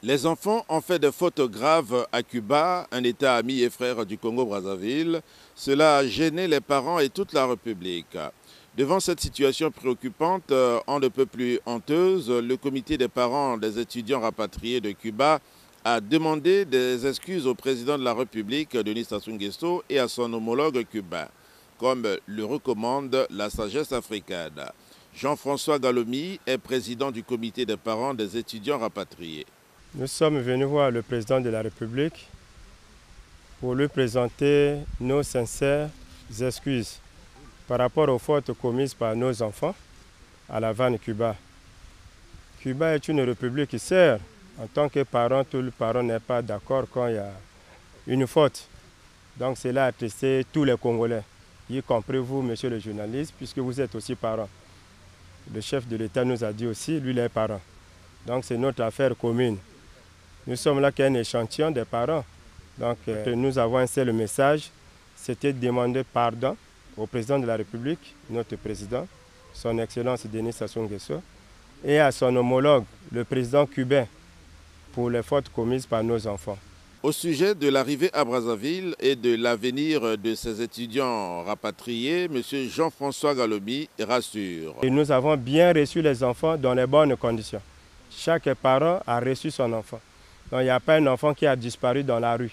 Les enfants ont fait des fautes graves à Cuba, un État ami et frère du Congo-Brazzaville. Cela a gêné les parents et toute la République. Devant cette situation préoccupante, on ne peut plus honteuse, le comité des parents des étudiants rapatriés de Cuba a demandé des excuses au président de la République, Denis Sassou Nguesso, et à son homologue cubain, comme le recommande la sagesse africaine. Jean-François Galomi est président du comité des parents des étudiants rapatriés. Nous sommes venus voir le président de la République pour lui présenter nos sincères excuses par rapport aux fautes commises par nos enfants à La Havane, Cuba. Cuba est une république qui sert. En tant que parent, tout le parent n'est pas d'accord quand il y a une faute. Donc cela a attristé tous les Congolais, y compris vous, monsieur le journaliste, puisque vous êtes aussi parent. Le chef de l'État nous a dit aussi, lui, il est parent. Donc c'est notre affaire commune. Nous sommes là qu'un échantillon des parents. Donc nous avons un seul message, c'était de demander pardon au président de la République, notre président, son Excellence Denis Sassou Nguesso, et à son homologue, le président cubain, pour les fautes commises par nos enfants. Au sujet de l'arrivée à Brazzaville et de l'avenir de ces étudiants rapatriés, M. Jean-François Galomi rassure. Et nous avons bien reçu les enfants dans les bonnes conditions. Chaque parent a reçu son enfant. Donc il n'y a pas un enfant qui a disparu dans la rue.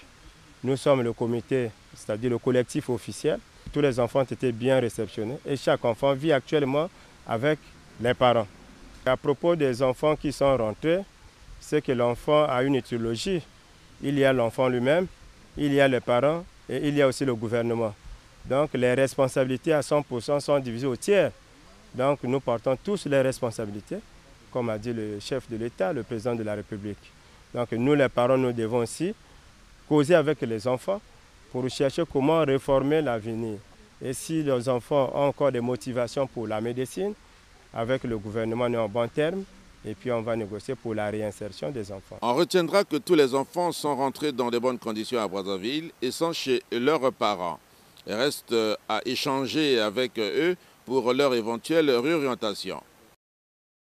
Nous sommes le comité, c'est-à-dire le collectif officiel. Tous les enfants ont été bien réceptionnés et chaque enfant vit actuellement avec les parents. À propos des enfants qui sont rentrés, c'est que l'enfant a une étiologie. Il y a l'enfant lui-même, il y a les parents et il y a aussi le gouvernement. Donc les responsabilités à 100% sont divisées au tiers. Donc nous portons tous les responsabilités, comme a dit le chef de l'État, le président de la République. Donc nous les parents, nous devons aussi causer avec les enfants pour chercher comment réformer l'avenir. Et si les enfants ont encore des motivations pour la médecine, avec le gouvernement, on est en bon terme. Et puis on va négocier pour la réinsertion des enfants. On retiendra que tous les enfants sont rentrés dans de bonnes conditions à Brazzaville et sont chez leurs parents. Il reste à échanger avec eux pour leur éventuelle réorientation.